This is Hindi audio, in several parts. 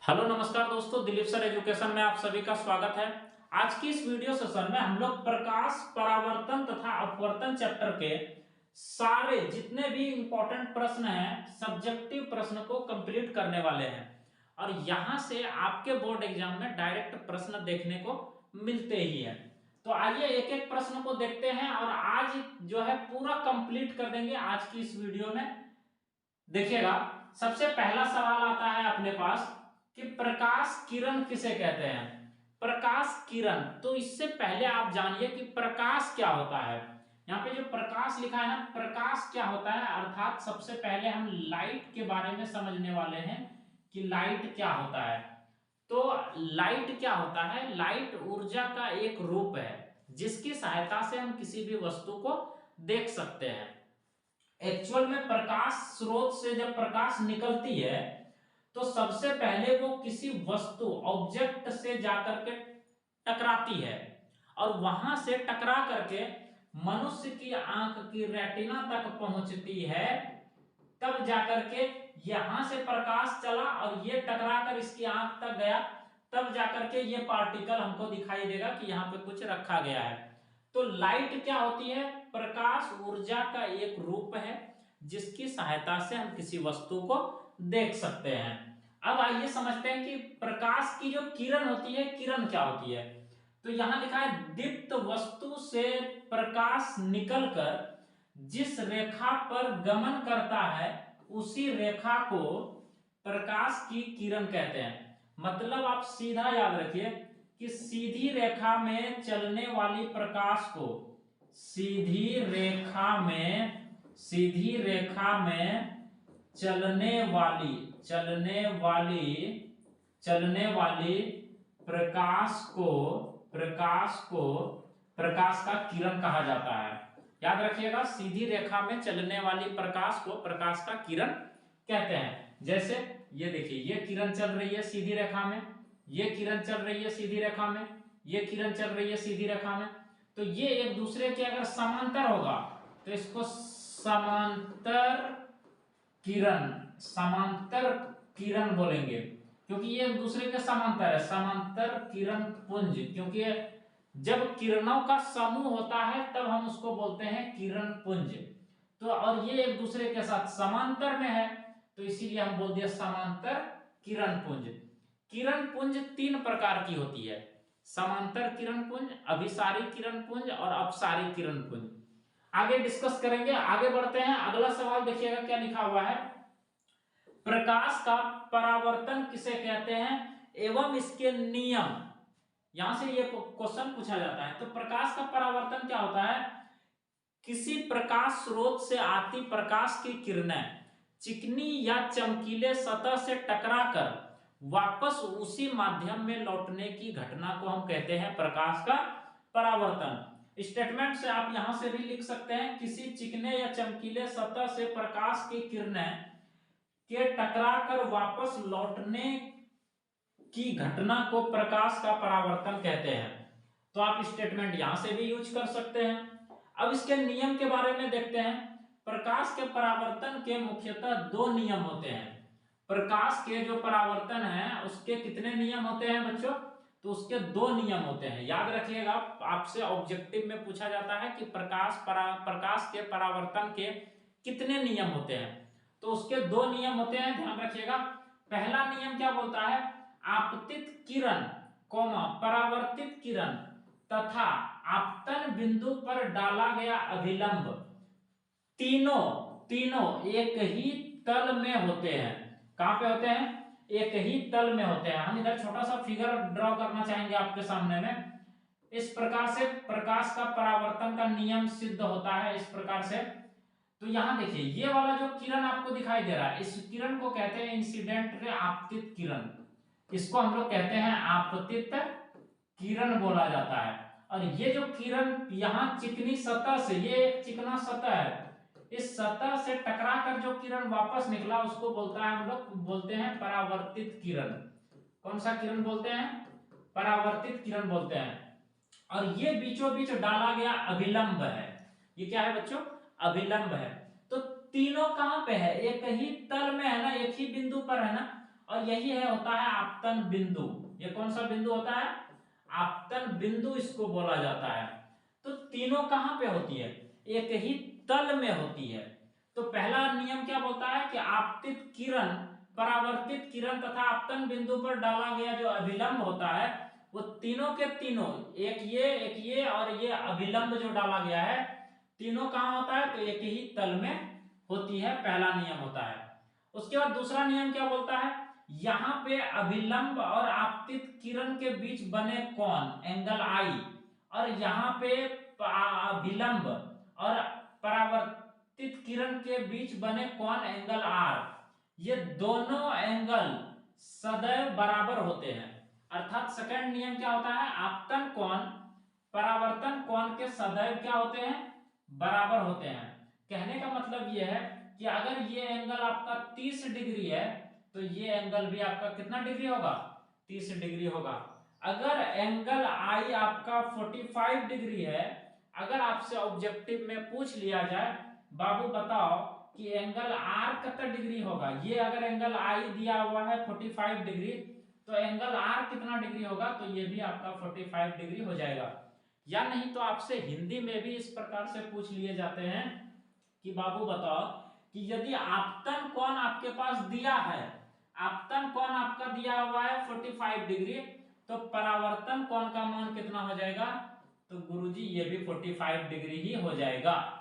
हेलो नमस्कार दोस्तों, दिलीप सर एजुकेशन में आप सभी का स्वागत है। आज की इस वीडियो सेशन में हम लोग प्रकाश परावर्तन तथा अपवर्तन चैप्टर के सारे जितने भी इंपॉर्टेंट प्रश्न हैं, सब्जेक्टिव प्रश्न को कंप्लीट करने वाले हैं और यहां से आपके बोर्ड एग्जाम में डायरेक्ट प्रश्न देखने को मिलते ही है। तो आइए एक एक प्रश्न को देखते हैं और आज जो है पूरा कंप्लीट कर देंगे आज की इस वीडियो में। देखिएगा, सबसे पहला सवाल आता है अपने पास कि प्रकाश किरण किसे कहते हैं। प्रकाश किरण, तो इससे पहले आप जानिए कि प्रकाश क्या होता है। यहाँ पे जो प्रकाश लिखा है ना, प्रकाश क्या होता है, अर्थात सबसे पहले हम लाइट के बारे में समझने वाले हैं कि लाइट क्या होता है। तो लाइट क्या होता है? लाइट ऊर्जा का एक रूप है जिसकी सहायता से हम किसी भी वस्तु को देख सकते हैं। एक्चुअल में प्रकाश स्रोत से जब प्रकाश निकलती है तो सबसे पहले वो किसी वस्तु ऑब्जेक्ट से जाकर के टकराती है और वहां से टकरा करके मनुष्य की आंख की रेटिना तक पहुंचती है। तब जाकर के यहां से प्रकाश चला और ये टकरा कर इसकी आंख तक गया, तब जाकर के ये पार्टिकल हमको दिखाई देगा कि यहाँ पे कुछ रखा गया है। तो लाइट क्या होती है? प्रकाश ऊर्जा का एक रूप है जिसकी सहायता से हम किसी वस्तु को देख सकते हैं। अब आइए समझते हैं कि प्रकाश की जो किरण होती है, किरण क्या होती है। तो यहां लिखा है दीप्त वस्तु से प्रकाश निकलकर जिस रेखा पर गमन करता है उसी रेखा को प्रकाश की किरण कहते हैं। मतलब आप सीधा याद रखिए कि सीधी रेखा में चलने वाली प्रकाश को सीधी रेखा में चलने वाली प्रकाश का किरण कहा जाता है। याद रखिएगा, सीधी रेखा में चलने वाली प्रकाश को प्रकाश का किरण कहते हैं। जैसे ये देखिए, ये किरण चल रही है सीधी रेखा में, ये किरण चल रही है सीधी रेखा में, ये किरण चल रही है सीधी रेखा में। तो ये एक दूसरे के अगर समांतर होगा तो इसको समांतर किरण बोलेंगे, क्योंकि ये एक दूसरे के समांतर है। समांतर किरण पुंज, क्योंकि जब किरणों का समूह होता है तब हम उसको बोलते हैं किरण पुंज। तो और ये एक दूसरे के साथ समांतर में है तो इसीलिए हम बोल दिया समांतर किरण पुंज। किरण पुंज तीन प्रकार की होती है: समांतर किरण पुंज, अभिसारी किरण पुंज और अपसारी किरण पुंज। आगे डिस्कस करेंगे, आगे बढ़ते हैं। अगला सवाल देखिएगा क्या लिखा हुआ है। प्रकाश का परावर्तन किसे कहते हैं एवं इसके नियम। यहां से ये क्वेश्चन पूछा जाता है। तो प्रकाश का परावर्तन क्या होता है? किसी प्रकाश स्रोत से आती प्रकाश की किरणें चिकनी या चमकीले सतह से टकराकर वापस उसी माध्यम में लौटने की घटना को हम कहते हैं प्रकाश का परावर्तन। स्टेटमेंट से आप यहां से भी लिख सकते हैं, किसी चिकने या चमकीले सतह से प्रकाश की किरणें के टकराकर वापस लौटने की घटना को प्रकाश का परावर्तन कहते हैं। तो आप स्टेटमेंट यहां से भी यूज कर सकते हैं। अब इसके नियम के बारे में देखते हैं। प्रकाश के परावर्तन के मुख्यतः दो नियम होते हैं। प्रकाश के जो परावर्तन है उसके कितने नियम होते हैं बच्चों? तो उसके दो नियम होते हैं। याद रखिएगा, आपसे ऑब्जेक्टिव में पूछा जाता है कि प्रकाश के परावर्तन के कितने नियम होते हैं। तो उसके दो नियम होते हैं, ध्यान रखिएगा। पहला नियम क्या बोलता है? आपतित किरण परावर्तित किरण तथा आपतन बिंदु पर डाला गया अभिलंब तीनों एक ही तल में होते हैं। कहां पे होते हैं? एक ही तल में होते हैं। हम इधर छोटा सा फिगर ड्रॉ करना चाहेंगे आपके सामने में। इस प्रकार से प्रकाश का परावर्तन का नियम सिद्ध होता है, इस प्रकार से। तो यहां देखिए, ये वाला जो किरण आपको दिखाई दे रहा है, इस किरण को कहते हैं इंसिडेंट रे, आपतित किरण। इसको हम लोग कहते हैं आपतित किरण बोला जाता है। और ये जो किरण यहाँ चिकनी सतह से, ये एक चिकना सतह है, इस सतह से टकरा कर जो किरण वापस निकला उसको बोलता है, हम लोग बोलते हैं परावर्तित किरण। कौन सा किरण बोलते हैं? परावर्तित किरण बोलते हैं। और ये बीचों बीच डाला गया अभिलंब है। ये क्या है बच्चों? अभिलंब है। तो तीनों कहां पे है? एक ही तल में है ना, एक ही बिंदु पर है ना। और यही है होता है आपतन बिंदु। ये कौन सा बिंदु होता है? आपतन बिंदु इसको बोला जाता है। तो तीनों कहां पे होती है? एक ही तल में होती है। तो पहला नियम क्या बोलता है कि आपतित किरण, परावर्तित किरण तथा आपतन बिंदु पर डाला गया जो अभिलंब होता है वो तीनों के तीनों, एक ये और ये अभिलंब जो डाला गया है, तीनों कहां होता है? तो एक ही तल में होती है। पहला नियम होता है। उसके बाद दूसरा नियम क्या बोलता है? यहां पे अभिलंब और आपतित किरण के बीच बने कोण एंगल आई, और यहां पे अभिलंब और परावर्तित किरण के बीच बने कोण एंगल आर, ये दोनों एंगल सदैव बराबर होते हैं। अर्थात सेकंड नियम क्या होता है? आपतन कोण परावर्तन कोण के सदैव क्या होते हैं? बराबर होते हैं। कहने का मतलब यह है कि अगर ये एंगल आपका 30 डिग्री है तो ये एंगल भी आपका कितना डिग्री होगा? 30 डिग्री होगा। अगर एंगल आई आपका 45 डिग्री है, अगर आपसे ऑब्जेक्टिव में पूछ लिया जाए बाबू बताओ कि एंगल आर कितना डिग्री होगा, ये अगर एंगल आई दिया हुआ है 45 डिग्री, तो एंगल आर कितना डिग्री होगा? तो ये भी आपका 45 डिग्री हो जाएगा। या नहीं तो आपसे हिंदी में भी इस प्रकार से पूछ लिए जाते हैं कि बाबू बताओ कि यदि आपतन कोण आपके पास दिया है, आपतन कोण आपका दिया हुआ है 45 डिग्री, तो परावर्तन कोण का मान कितना हो जाएगा? तो गुरुजी ये भी 45 डिग्री ही हो जाएगा।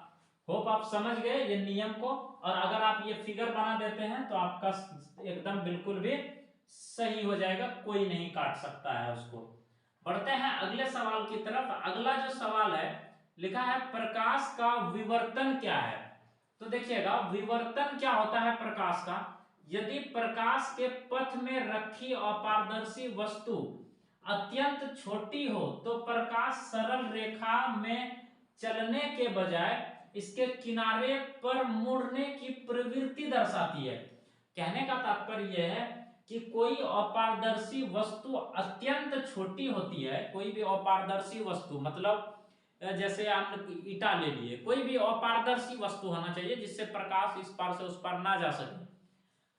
होप आप समझ गए ये नियम को। और अगर आप ये फिगर बना देते हैं तो आपका एकदम बिल्कुल भी सही हो जाएगा, कोई नहीं काट सकता है उसको। बढ़ते हैं अगले सवाल की तरफ। अगला जो सवाल है लिखा है प्रकाश का विवर्तन क्या है? तो देखिएगा विवर्तन क्या होता है प्रकाश का। यदि प्रकाश के पथ में रखी अपारदर्शी वस्तु अत्यंत छोटी हो तो प्रकाश सरल रेखा में चलने के बजाय इसके किनारे पर मुड़ने की प्रवृत्ति दर्शाती है। कहने का तात्पर्य यह है कि कोई अपारदर्शी वस्तु अत्यंत छोटी होती है। कोई भी अपारदर्शी वस्तु मतलब जैसे आप ईटा ले लिए, कोई भी अपारदर्शी वस्तु होना चाहिए जिससे प्रकाश इस पार से उस पार ना जा सके।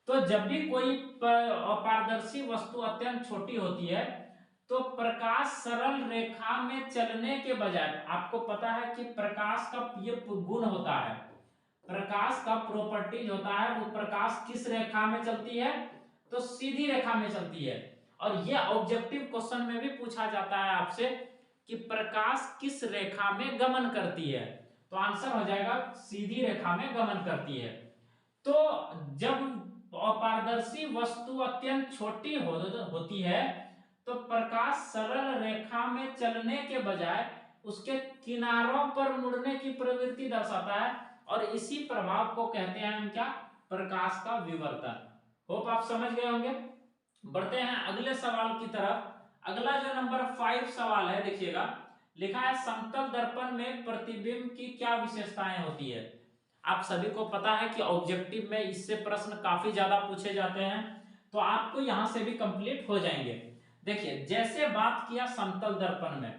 तो जब भी कोई अपारदर्शी वस्तु अत्यंत छोटी होती है तो प्रकाश सरल रेखा में चलने के बजाय, आपको पता है कि प्रकाश का ये गुण होता है, प्रकाश का प्रॉपर्टीज होता है, वो प्रकाश किस रेखा में चलती है? तो सीधी रेखा में चलती है। और ये ऑब्जेक्टिव क्वेश्चन में भी पूछा जाता है आपसे कि प्रकाश किस रेखा में गमन करती है? तो आंसर हो जाएगा सीधी रेखा में गमन करती है। तो जब अपारदर्शी वस्तु अत्यंत छोटी होती है तो प्रकाश सरल रेखा में चलने के बजाय उसके किनारों पर मुड़ने की प्रवृत्ति दर्शाता है, और इसी प्रभाव को कहते हैं हम क्या? प्रकाश का विवर्तन। होप आप समझ गए होंगे। बढ़ते हैं अगले सवाल की तरफ। अगला जो नंबर 5 सवाल है देखिएगा, लिखा है समतल दर्पण में प्रतिबिंब की क्या विशेषताएं होती है? आप सभी को पता है कि ऑब्जेक्टिव में इससे प्रश्न काफी ज्यादा पूछे जाते हैं, तो आपको यहां से भी कंप्लीट हो जाएंगे। देखिए जैसे बात किया समतल दर्पण में,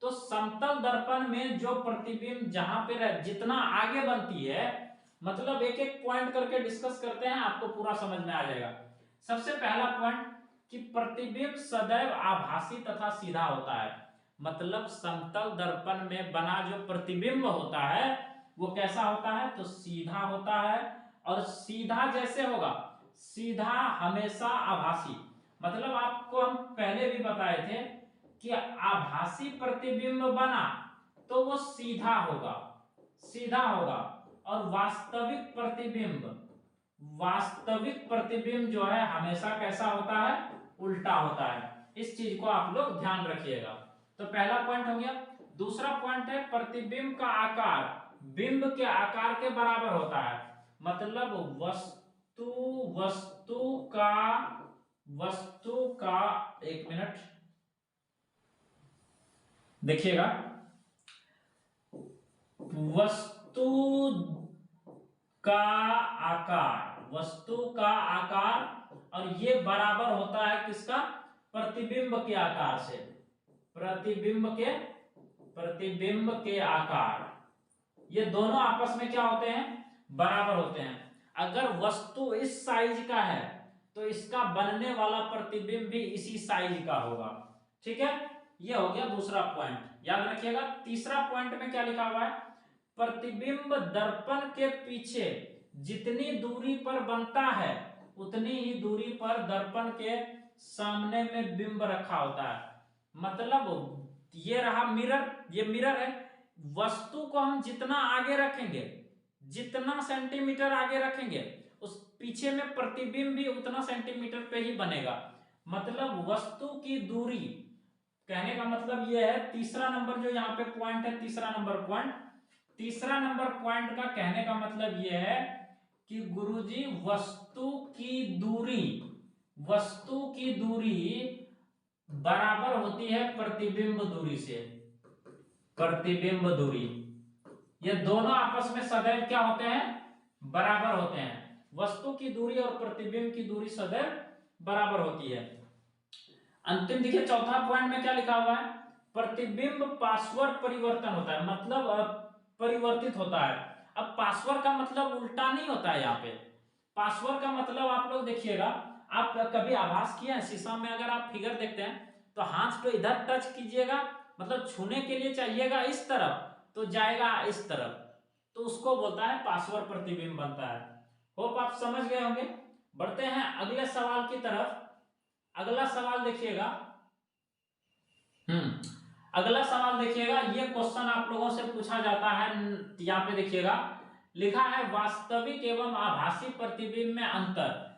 तो समतल दर्पण में जो प्रतिबिंब जहां पे जितना आगे बनती है, मतलब एक एक पॉइंट करके डिस्कस करते हैं, आपको पूरा समझ में आ जाएगा। सबसे पहला पॉइंट कि प्रतिबिंब सदैव आभासी तथा सीधा होता है। मतलब समतल दर्पण में बना जो प्रतिबिंब होता है वो कैसा होता है? तो सीधा होता है। और सीधा जैसे होगा, सीधा हमेशा आभासी। मतलब आपको हम पहले भी बताए थे कि आभासी प्रतिबिंब बना तो वो सीधा होगा, सीधा होगा। और वास्तविक प्रतिबिंब जो है हमेशा कैसा होता है? उल्टा होता है। इस चीज को आप लोग ध्यान रखिएगा। तो पहला पॉइंट हो गया। दूसरा पॉइंट है प्रतिबिंब का आकार बिंब के आकार के बराबर होता है। मतलब वस्तु का एक मिनट देखिएगा, वस्तु का आकार और ये बराबर होता है किसका? प्रतिबिंब के आकार से। प्रतिबिंब के आकार ये दोनों आपस में क्या होते हैं? बराबर होते हैं। अगर वस्तु इस साइज का है तो इसका बनने वाला प्रतिबिंब भी इसी साइज का होगा। ठीक है, ये हो गया दूसरा पॉइंट, याद रखिएगा। तीसरा पॉइंट में क्या लिखा हुआ है, प्रतिबिंब दर्पण के पीछे जितनी दूरी पर बनता है उतनी ही दूरी पर दर्पण के सामने में बिंब रखा होता है। मतलब ये रहा मिरर, ये मिरर है, वस्तु को हम जितना आगे रखेंगे, जितना सेंटीमीटर आगे रखेंगे, उस पीछे में प्रतिबिंब भी उतना सेंटीमीटर पे ही बनेगा। मतलब वस्तु की दूरी, कहने का मतलब यह है, तीसरा नंबर जो यहाँ पे पॉइंट है, तीसरा नंबर पॉइंट, तीसरा नंबर पॉइंट का कहने का मतलब यह है कि गुरुजी वस्तु की दूरी बराबर होती है प्रतिबिंब दूरी से। प्रतिबिंब दूरी, ये दोनों आपस में सदैव क्या होते हैं, बराबर होते हैं। वस्तु की दूरी और प्रतिबिंब की दूरी सदैव बराबर होती है। अंतिम देखिए चौथा पॉइंट में क्या लिखा हुआ है, प्रतिबिंब पार्श्व परिवर्तन होता है, मतलब परिवर्तित होता है। अब पार्श्व का मतलब उल्टा नहीं होता है, यहाँ पे पार्श्व का मतलब आप लोग देखिएगा, आप कभी आभास किया है शीशा में, अगर आप फिगर देखते हैं तो हाथ को इधर टच कीजिएगा, मतलब छूने के लिए चाहिएगा इस तरफ तो जाएगा इस तरफ, तो उसको बोलता है पार्श्व प्रतिबिंब बनता है। होप आप समझ गए होंगे। बढ़ते हैं अगले सवाल की तरफ। अगला सवाल देखिएगा, अगला सवाल देखिएगा, ये क्वेश्चन आप लोगों से पूछा जाता है। यहाँ पे देखिएगा लिखा है वास्तविक एवं आभासी प्रतिबिंब में अंतर।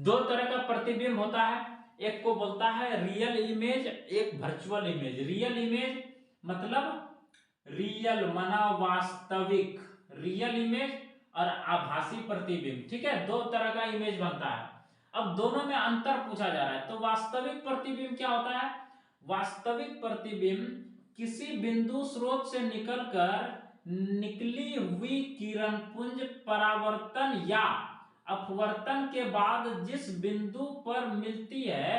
दो तरह का प्रतिबिंब होता है, एक को बोलता है रियल इमेज, एक वर्चुअल इमेज। रियल इमेज मतलब रियल माना वास्तविक, रियल इमेज और आभासी प्रतिबिंब। ठीक है, दो तरह का इमेज बनता है। अब दोनों में अंतर पूछा जा रहा है। तो वास्तविक प्रतिबिंब क्या होता है, वास्तविक प्रतिबिंब किसी बिंदु स्रोत से निकलकर निकली हुई किरण पुंज परावर्तन या अपवर्तन के बाद जिस बिंदु पर मिलती है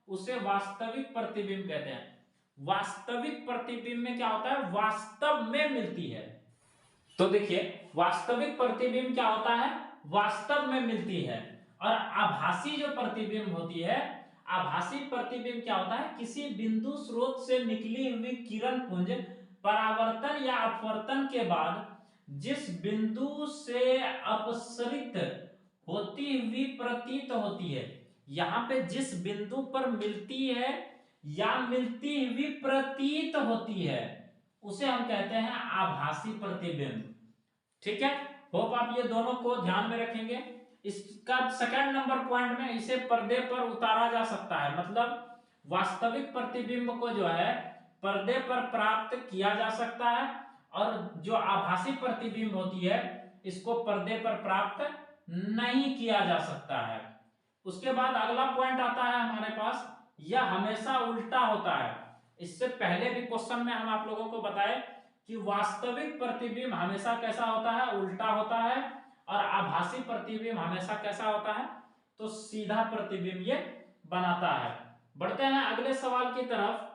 उसे वास्तविक प्रतिबिंब कहते हैं। वास्तविक प्रतिबिंब में क्या होता है, वास्तव में मिलती है। तो देखिए वास्तविक प्रतिबिंब क्या होता है, वास्तव में मिलती है। और आभासी जो प्रतिबिंब होती है, आभासी प्रतिबिंब क्या होता है, किसी बिंदु स्रोत से निकली हुई किरण पुंज परावर्तन या अपवर्तन के बाद जिस बिंदु से अपसरित होती हुई प्रतीत होती है। यहां पे जिस बिंदु पर मिलती है या मिलती हुई प्रतीत होती है उसे हम कहते हैं आभासी प्रतिबिंब। ठीक है, होप आप ये दोनों को ध्यान में रखेंगे। इसका सेकंड नंबर पॉइंट में इसे पर्दे पर उतारा जा सकता है, मतलब वास्तविक प्रतिबिंब को जो है पर्दे पर प्राप्त किया जा सकता है और जो आभासी प्रतिबिंब होती है इसको पर्दे पर प्राप्त नहीं किया जा सकता है। उसके बाद अगला पॉइंट आता है हमारे पास, यह हमेशा उल्टा होता है। इससे पहले भी क्वेश्चन में हम आप लोगों को बताए कि वास्तविक प्रतिबिंब हमेशा कैसा होता है, उल्टा होता है, और आभासी प्रतिबिंब हमेशा कैसा होता है, तो सीधा प्रतिबिंब ये बनाता है। बढ़ते हैं अगले सवाल की तरफ,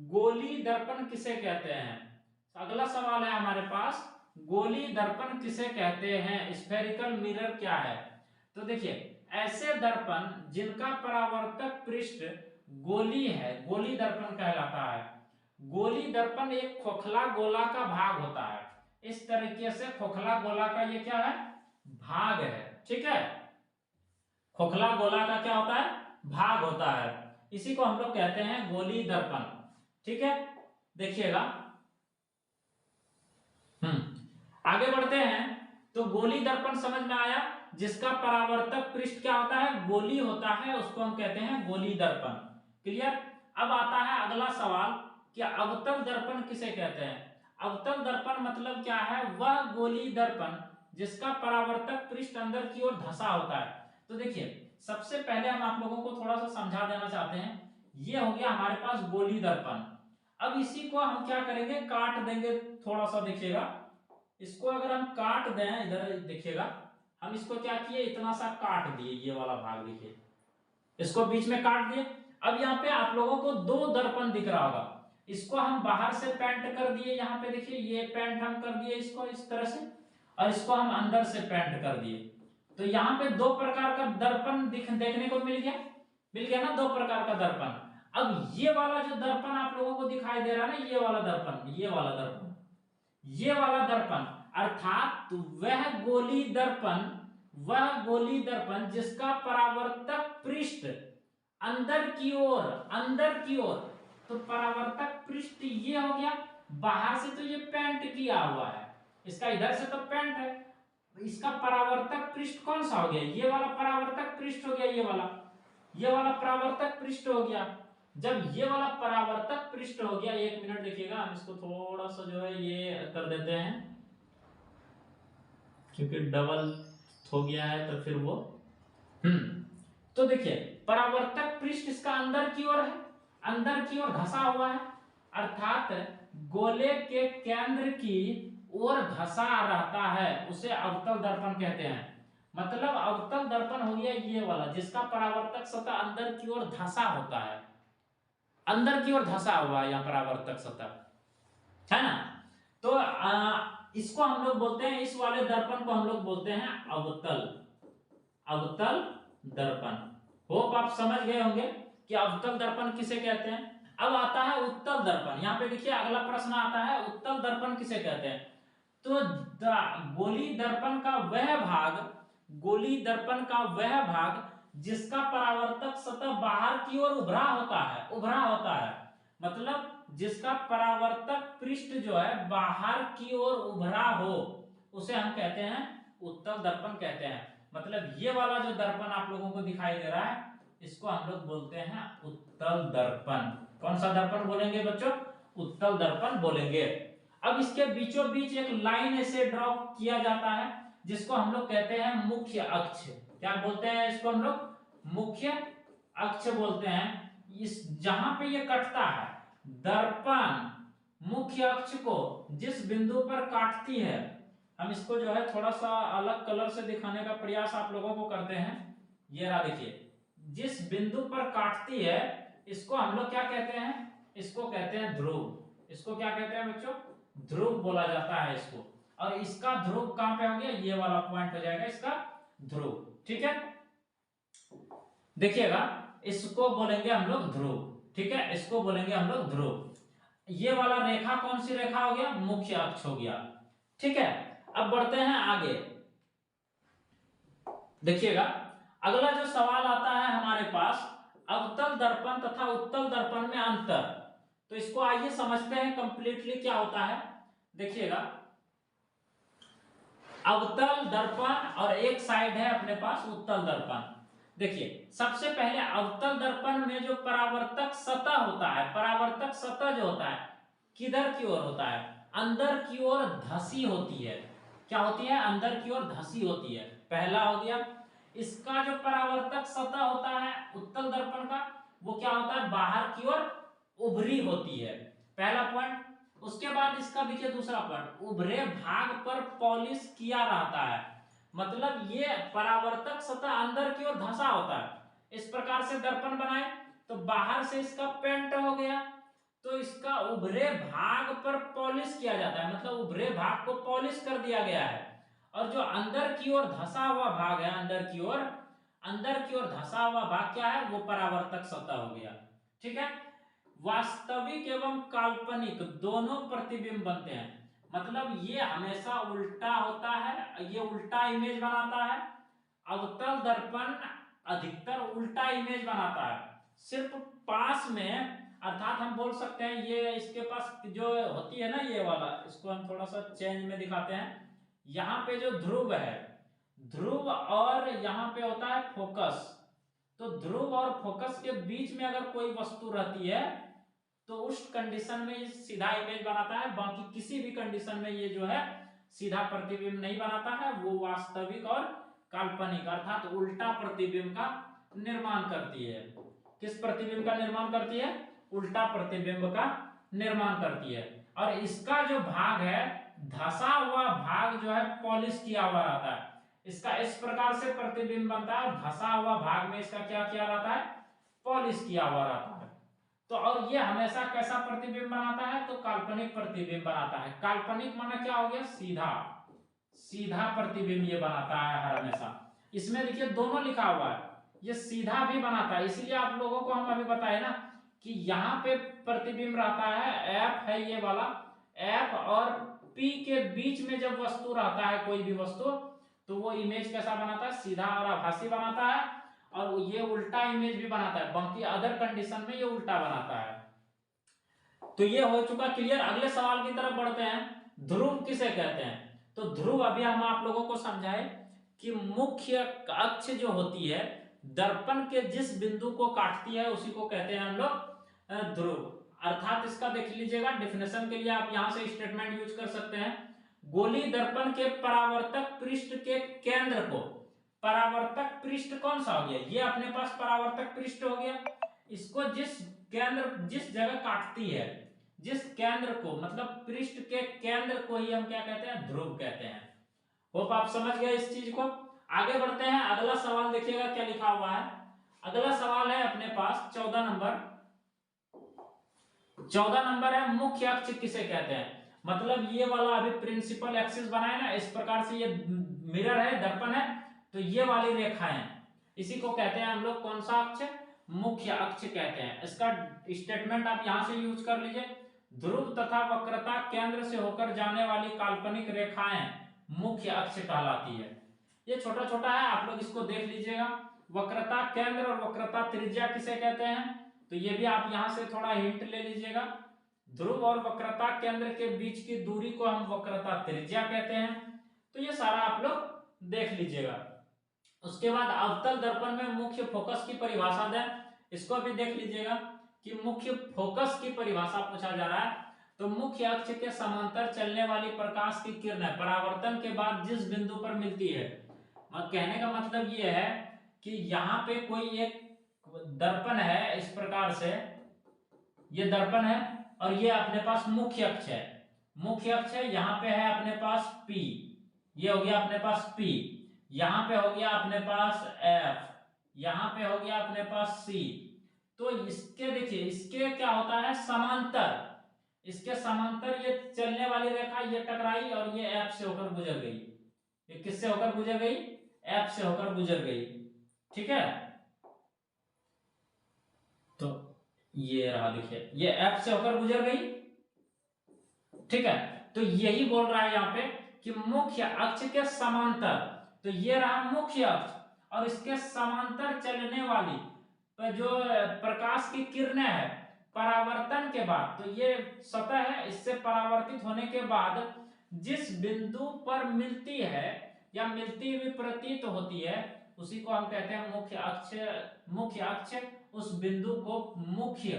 गोली दर्पण किसे कहते हैं। अगला सवाल है हमारे पास, गोली दर्पण किसे कहते हैं, स्फेरिकल मिरर क्या है। तो देखिए ऐसे दर्पण जिनका परावर्तक पृष्ठ गोली है, गोली दर्पण कहलाता है। गोली दर्पण एक खोखला गोला का भाग होता है। इस तरीके से खोखला गोला का ये क्या है, भाग है। ठीक है, खोखला गोला का क्या होता है, भाग होता है। इसी को हम लोग कहते हैं गोली दर्पण। ठीक है, देखिएगा आगे बढ़ते हैं। तो गोली दर्पण समझ में आया, जिसका परावर्तक पृष्ठ क्या होता है, गोली होता है, उसको हम कहते हैं गोली दर्पण। क्लियर। अब आता है अगला सवाल कि अवतल दर्पण किसे कहते हैं। अवतल दर्पण मतलब क्या है, वह गोली दर्पण जिसका परावर्तक पृष्ठ अंदर की ओर धंसा होता है। तो देखिए सबसे पहले हम आप लोगों को थोड़ा सा समझा देना चाहते हैं, ये हो गया हमारे पास गोली दर्पण। अब इसी को हम क्या करेंगे, काट देंगे। थोड़ा सा देखिएगा, इसको अगर हम काट दें, इधर देखिएगा, हम इसको क्या किए, इतना सा काट दिए, ये वाला भाग देखिए, इसको बीच में काट दिए। अब यहाँ पे आप लोगों को दो दर्पण दिख रहा होगा, इसको हम बाहर से पेंट कर दिए। यहाँ पे देखिए ये पेंट हम कर दिए इसको इस तरह से, और इसको हम अंदर से पेंट कर दिए। तो यहाँ पे दो प्रकार का दर्पण देखने को मिल गया ना, दो प्रकार का दर्पण। अब ये वाला जो दर्पण आप लोगों को दिखाई दे रहा है ना, ये वाला दर्पण, ये वाला दर्पण अर्थात वह गोली दर्पण जिसका परावर्तक पृष्ठ अंदर की ओर, तो परावर्तक पृष्ठ ये हो गया, बाहर से तो ये पेंट किया हुआ है, इसका इधर से तो पेंट है, इसका परावर्तक पृष्ठ कौन सा हो गया, ये वाला परावर्तक पृष्ठ हो गया, ये वाला परावर्तक पृष्ठ हो गया। जब ये वाला परावर्तक पृष्ठ हो गया, एक मिनट देखिएगा, हम इसको थोड़ा सा जो है ये कर देते हैं, क्योंकि डबल हो गया है तो फिर वो तो देखिए परावर्तक पृष्ठ इसका अंदर की ओर है, अंदर की ओर धंसा हुआ है, अर्थात गोले के केंद्र की ओर धंसा रहता है, उसे अवतल दर्पण कहते हैं। मतलब अवतल दर्पण हो गया ये वाला जिसका परावर्तक सतह अंदर की ओर धंसा होता है, अंदर की ओर धंसा हुआ है, यह परावर्तक सतह है ना। तो इसको हम लोग बोलते हैं, इस वाले दर्पण को हम लोग बोलते हैं अवतल दर्पण। होप आप समझ गए होंगे कि अवतल दर्पण किसे कहते हैं। अब आता है उत्तल दर्पण। यहाँ पे देखिए अगला प्रश्न आता है, उत्तल दर्पण किसे कहते हैं। तो गोली दर्पण का वह भाग जिसका परावर्तक सतह बाहर की ओर उभरा होता है, मतलब जिसका परावर्तक पृष्ठ जो है बाहर की ओर उभरा हो, उसे हम कहते हैं उत्तल दर्पण कहते हैं। मतलब ये वाला जो दर्पण आप लोगों को दिखाई दे रहा है, इसको हम लोग बोलते हैं उत्तल दर्पण। कौन सा दर्पण बोलेंगे बच्चों, उत्तल दर्पण बोलेंगे। अब इसके बीचों बीच एक लाइन ऐसे ड्रॉ किया जाता है जिसको हम लोग कहते हैं मुख्य अक्ष। क्या बोलते हैं इसको हम लोग, मुख्य अक्ष बोलते हैं। इस जहां पे ये कटता है, दर्पण मुख्य अक्ष को जिस बिंदु पर काटती है, हम इसको जो है थोड़ा सा अलग कलर से दिखाने का प्रयास आप लोगों को करते हैं। ये रहा देखिए, जिस बिंदु पर काटती है इसको हम लोग क्या कहते हैं, इसको कहते हैं ध्रुव। इसको क्या कहते हैं बच्चों, ध्रुव बोला जाता है इसको। और इसका ध्रुव कहां पे हो गया, ये वाला पॉइंट हो जाएगा इसका ध्रुव। ठीक है, देखिएगा इसको बोलेंगे हम लोग ध्रुव। ठीक है, इसको बोलेंगे हम लोग ध्रुव। ये वाला रेखा कौन सी रेखा हो गया, मुख्य अक्ष हो गया। ठीक है, अब बढ़ते हैं आगे। देखिएगा अगला जो सवाल आता है हमारे पास, अवतल दर्पण तथा उत्तल दर्पण में अंतर। तो इसको आइए समझते हैं कंप्लीटली क्या होता है। देखिएगा अवतल दर्पण और एक साइड है अपने पास उत्तल दर्पण। देखिए सबसे पहले अवतल दर्पण में जो परावर्तक सतह होता है, परावर्तक सतह जो होता है किधर की ओर होता है, अंदर की ओर धसी होती है। क्या होती है, अंदर की ओर धसी होती है, पहला हो गया। इसका जो परावर्तक सतह होता है उत्तल दर्पण का, वो क्या होता है, बाहर की ओर उभरी होती है, पहला पॉइंट। उसके बाद इसका देखिए दूसरा पॉइंट, उभरे भाग पर पॉलिश किया रहता है। मतलब ये परावर्तक सतह अंदर की ओर धंसा होता है। इस प्रकार से दर्पण बनाए तो बाहर से इसका पेंट हो गया, तो इसका उभरे भाग पर पॉलिश किया जाता है, मतलब उभरे भाग को पॉलिश कर दिया गया है। और जो अंदर की ओर धंसा हुआ भाग है, अंदर की ओर धंसा हुआ भाग क्या है, वो परावर्तक सतह हो गया। ठीक है, वास्तविक एवं काल्पनिक दोनों प्रतिबिंब बनते हैं। मतलब ये हमेशा उल्टा होता है, ये उल्टा इमेज बनाता है। अवतल दर्पण अधिकतर उल्टा इमेज बनाता है, सिर्फ पास में, अर्थात हम बोल सकते हैं ये इसके पास जो होती है ना ये वाला, इसको हम थोड़ा सा चेंज में दिखाते हैं। यहाँ पे जो ध्रुव है, ध्रुव और यहाँ पे होता है फोकस, तो ध्रुव और फोकस के बीच में अगर कोई वस्तु रहती है तो उस कंडीशन में ये सीधा इमेज बनाता है। बाकी किसी भी कंडीशन में ये जो है सीधा प्रतिबिंब नहीं बनाता है, वो वास्तविक और काल्पनिक अर्थात उल्टा प्रतिबिंब का निर्माण करती है। किस प्रतिबिंब का निर्माण करती है, उल्टा प्रतिबिंब का निर्माण करती है। और इसका जो भाग है, धंसा हुआ भाग जो है पॉलिश किया हुआ रहता है। इसका इस प्रकार से प्रतिबिंब बनता है और धंसा हुआ भाग में इसका क्या किया रहता है, पॉलिश किया हुआ रहता है। तो और ये हमेशा कैसा प्रतिबिंब बनाता है, तो काल्पनिक प्रतिबिंब बनाता है। काल्पनिक माना क्या हो गया, सीधा प्रतिबिंब ये बनाता है हर हमेशा। इसमें देखिए दोनों लिखा हुआ है, ये सीधा भी बनाता है, इसीलिए आप लोगों को हम अभी बताए ना कि यहाँ पे प्रतिबिंब रहता है, एफ है ये वाला, एफ और पी के बीच में जब वस्तु रहता है कोई भी वस्तु, तो वो इमेज कैसा बनाता है, सीधा और आभासी बनाता है, और ये उल्टा इमेज भी बनाता है, बाकी अदर कंडीशन में ये उल्टा बनाता है। तो ये हो चुका क्लियर। अगले सवाल की तरफ बढ़ते हैं, ध्रुव किसे कहते हैं। तो ध्रुव अभी हम आप लोगों को समझाए कि मुख्य अक्ष जो होती है दर्पण के जिस बिंदु को काटती है उसी को कहते हैं हम लोग ध्रुव। अर्थात इसका देख लीजिएगा, डेफिनेशन के लिए आप यहां से स्टेटमेंट यूज कर सकते हैं, गोली दर्पण के परावर्तक पृष्ठ के केंद्र को, परावर्तक पृष्ठ कौन सा हो गया, ये अपने पास परावर्तक पृष्ठ हो गया, इसको जिस केंद्र, जिस जगह काटती है, जिस केंद्र को, मतलब पृष्ठ के केंद्र को ही हम क्या कहते हैं, ध्रुव कहते हैं। होप आप समझ गए इस चीज को। आगे बढ़ते हैं, अगला सवाल देखिएगा क्या लिखा हुआ है। अगला सवाल है अपने पास 14 नंबर। 14 नंबर है, मुख्य अक्ष किसे कहते हैं। मतलब ये वाला अभी प्रिंसिपल एक्सिस बनाए ना, इस प्रकार से ये मिरर है, दर्पण है, तो ये वाली रेखाएं, इसी को कहते हैं हम लोग कौन सा अक्ष, मुख्य अक्ष कहते हैं। इसका स्टेटमेंट आप यहां से यूज कर लीजिए, ध्रुव तथा वक्रता केंद्र से होकर जाने वाली काल्पनिक रेखाएं मुख्य अक्ष कहलाती है। ये छोटा छोटा है, आप लोग इसको देख लीजिएगा। वक्रता केंद्र और वक्रता त्रिज्या किसे कहते हैं, तो ये भी आप यहां से थोड़ा हिंट ले लीजिएगा। ध्रुव और वक्रता केंद्र के बीच की दूरी को हम वक्रता त्रिज्या कहते हैं। तो ये सारा आप लोग देख लीजिएगा। उसके बाद अवतल दर्पण में मुख्य फोकस की परिभाषा दें, इसको भी देख लीजिएगा कि मुख्य फोकस की परिभाषा पूछा जा रहा है। तो मुख्य अक्ष के समांतर चलने वाली प्रकाश की किरणें परावर्तन के बाद जिस बिंदु पर मिलती है, कहने का मतलब ये है कि यहाँ पे कोई एक दर्पण है, इस प्रकार से ये दर्पण है और ये अपने पास मुख्य अक्ष है, मुख्य अक्ष है, यहाँ पे है अपने पास P, ये हो गया अपने पास P, यहाँ पे हो गया अपने पास F, यहाँ पे हो गया अपने पास C। तो इसके देखिए, इसके क्या होता है, समांतर, इसके समांतर ये चलने वाली रेखा ये टकराई और ये F से होकर गुजर गई। ये किससे होकर गुजर गई, F से होकर गुजर गई, ठीक है। तो ये रहा, देखिए ये F से होकर गुजर गई, ठीक है। तो यही बोल रहा है यहाँ पे कि मुख्य अक्ष के समांतर, तो ये रहा मुख्य अक्ष और इसके समांतर चलने वाली जो प्रकाश की किरणें है परावर्तन के बाद, तो ये सतह है, इससे परावर्तित होने के बाद जिस बिंदु पर मिलती है या मिलती हुई प्रतीत होती है उसी को हम कहते हैं मुख्य अक्ष। मुख्य अक्ष, उस बिंदु को मुख्य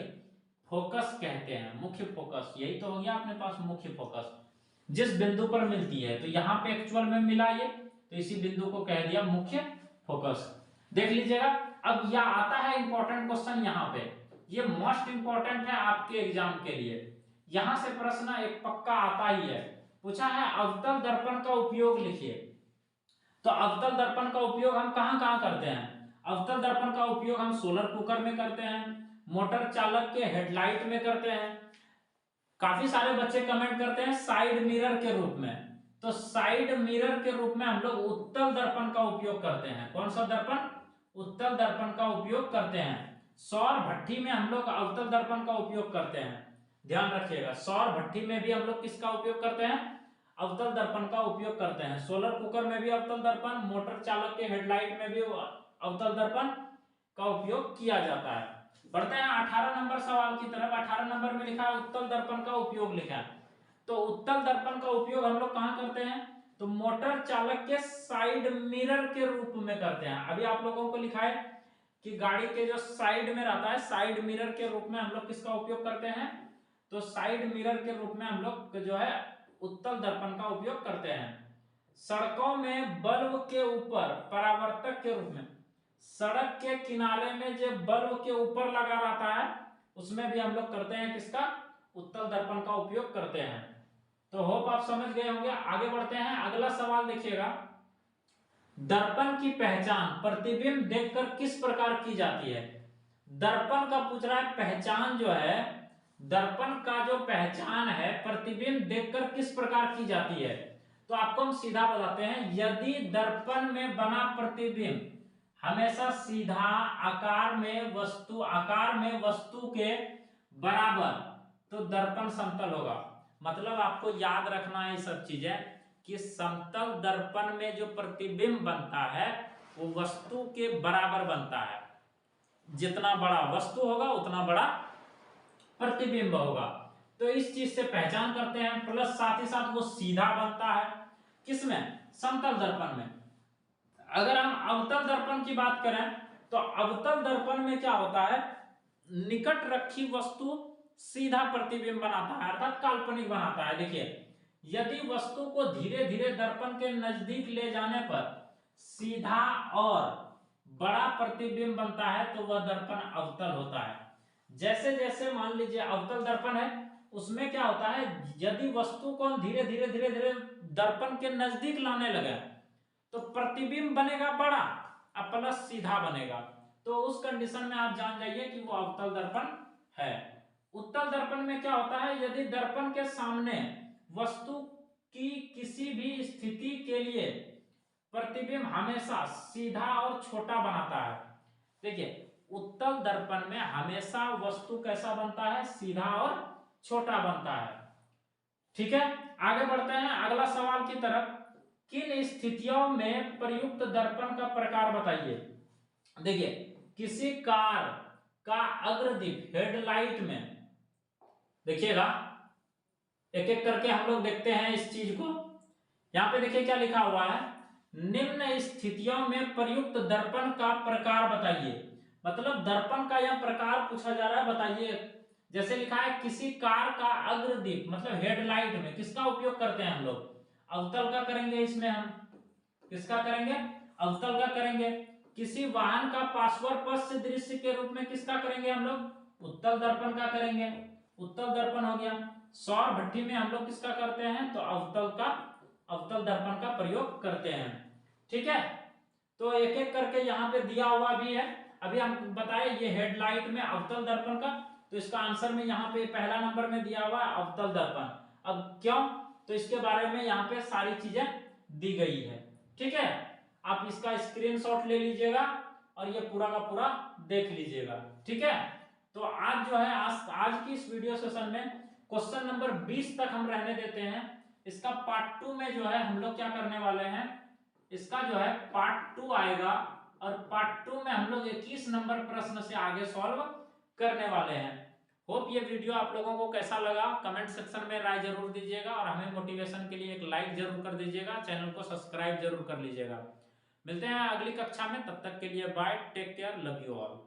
फोकस कहते हैं, मुख्य फोकस, यही तो हो गया अपने पास मुख्य फोकस, जिस बिंदु पर मिलती है। तो यहाँ पे एक्चुअल में मिला ये, तो इसी बिंदु को कह दिया मुख्य फोकस। देख लीजिएगा। अब यह आता है इंपॉर्टेंट क्वेश्चन, यहाँ पे ये मोस्ट इंपॉर्टेंट है आपके एग्जाम के लिए, यहां से प्रश्न एक पक्का आता ही है। पूछा है अवतल दर्पण का उपयोग लिखिए। तो अवतल दर्पण का उपयोग हम कहां कहां करते हैं, अवतल दर्पण का उपयोग हम सोलर कुकर में करते हैं, मोटर चालक के हेडलाइट में करते हैं, काफी सारे बच्चे कमेंट करते हैं साइड मिरर के रूप में। तो साइड मिरर के रूप में हम लोग उत्तल दर्पण का उपयोग करते हैं। कौन सा दर्पण, उत्तल दर्पण का उपयोग करते हैं। सौर भट्ठी में हम लोग अवतल दर्पण का उपयोग करते हैं, ध्यान रखिएगा। सौर भट्ठी में भी हम लोग किसका उपयोग करते हैं, अवतल दर्पण का उपयोग करते हैं। सोलर कुकर में भी अवतल दर्पण, मोटर चालक के हेडलाइट में भी अवतल दर्पण का उपयोग किया जाता है। बढ़ते हैं 18 नंबर सवाल की तरफ। 18 नंबर में लिखा है उत्तल दर्पण का उपयोग लिखा है। तो उत्तल दर्पण का उपयोग हम लोग कहां करते हैं, तो मोटर चालक के साइड मिरर के रूप में करते हैं। अभी आप लोगों को लिखा है कि गाड़ी के जो साइड में रहता है, साइड मिरर के रूप में हम लोग किसका उपयोग करते हैं, तो साइड मिरर के रूप में हम लोग जो है उत्तल दर्पण का उपयोग करते हैं। सड़कों में बल्ब के ऊपर परावर्तक के रूप में, सड़क के किनारे में जो बल्ब के ऊपर लगा रहता है उसमें भी हम लोग करते हैं किसका, उत्तल दर्पण का उपयोग करते हैं। तो होप आप समझ गए होंगे। आगे बढ़ते हैं, अगला सवाल देखिएगा। दर्पण की पहचान प्रतिबिंब देखकर किस प्रकार की जाती है। दर्पण का पूछ रहा है, पहचान जो है, दर्पण का जो पहचान है प्रतिबिंब देखकर किस प्रकार की जाती है। तो आपको हम सीधा बताते हैं, यदि दर्पण में बना प्रतिबिंब हमेशा सीधा आकार में वस्तु के बराबर, तो दर्पण समतल होगा। मतलब आपको याद रखना है ये सब चीजें कि समतल दर्पण में जो प्रतिबिंब बनता है वो वस्तु के बराबर बनता है। जितना बड़ा वस्तु होगा उतना बड़ा प्रतिबिंब होगा। तो इस चीज से पहचान करते हैं। प्लस साथ ही साथ वो सीधा बनता है, किसमें? समतल दर्पण में। अगर हम अवतल दर्पण की बात करें तो अवतल दर्पण में क्या होता है, निकट रखी वस्तु सीधा प्रतिबिंब बनाता है, अर्थात काल्पनिक बनाता है। देखिए, यदि वस्तु को धीरे धीरे दर्पण के नजदीक ले जाने पर सीधा और बड़ा प्रतिबिंब बनता है तो वह दर्पण अवतल होता है। जैसे जैसे मान लीजिए अवतल दर्पण है, उसमें क्या होता है, यदि वस्तु को हम धीरे धीरे दर्पण के नजदीक लाने लगे तो प्रतिबिंब बनेगा बड़ा और प्लस सीधा बनेगा। तो उस कंडीशन में आप जान जाइए कि वो अवतल दर्पण है। उत्तल दर्पण में क्या होता है, यदि दर्पण के सामने वस्तु की किसी भी स्थिति के लिए प्रतिबिंब हमेशा सीधा और छोटा बनाता है। देखिए, उत्तल दर्पण में हमेशा वस्तु कैसा बनता है, सीधा और छोटा बनता है। ठीक है, आगे बढ़ते हैं अगला सवाल की तरफ। किन स्थितियों में प्रयुक्त दर्पण का प्रकार बताइए। देखिए, किसी कार का अग्रदीप हेडलाइट में, देखिएगा एक एक करके हम लोग देखते हैं इस चीज को। यहां पे देखिए क्या लिखा हुआ है, निम्न स्थितियों में प्रयुक्त दर्पण का प्रकार बताइए। मतलब दर्पण का यह प्रकार पूछा जा रहा है, बताइए। जैसे लिखा है किसी कार का अग्रदीप, मतलब हेडलाइट में किसका उपयोग करते हैं हम लोग, अवतल का करेंगे। इसमें हम किसका करेंगे, अवतल का करेंगे। किसी वाहन का पार्श्व पथ से दृश्य के रूप में किसका करेंगे हम लोग, उत्तल दर्पण का करेंगे। उत्तल दर्पण हो गया। सौर भट्ठी में हम लोग किसका करते हैं, तो अवतल दर्पण का प्रयोग करते हैं। ठीक है, तो एक एक करके यहाँ पे दिया हुआ भी है। अभी हम बताए ये हेडलाइट में अवतल दर्पण का, तो इसका आंसर में यहाँ पे पहला नंबर में दिया हुआ है अवतल दर्पण। अब क्यों, तो इसके बारे में यहाँ पे सारी चीजें दी गई है। ठीक है, आप इसका स्क्रीनशॉट ले लीजिएगा और ये पूरा का पूरा देख लीजिएगा। ठीक है, तो आज जो है आज की इस वीडियो सेशन में क्वेश्चन नंबर 20 तक हम रहने देते हैं। इसका पार्ट 2 में जो है हम लोग क्या करने वाले हैं, इसका जो है पार्ट 2 आएगा और पार्ट 2 में हम लोग 21 नंबर प्रश्न से आगे सॉल्व करने वाले हैं। होप ये वीडियो आप लोगों को कैसा लगा, कमेंट सेक्शन में राय जरूर दीजिएगा और हमें मोटिवेशन के लिए एक लाइक जरूर कर दीजिएगा, चैनल को सब्सक्राइब जरूर कर लीजिएगा। मिलते हैं अगली कक्षा में, तब तक के लिए bye, take care, love you all.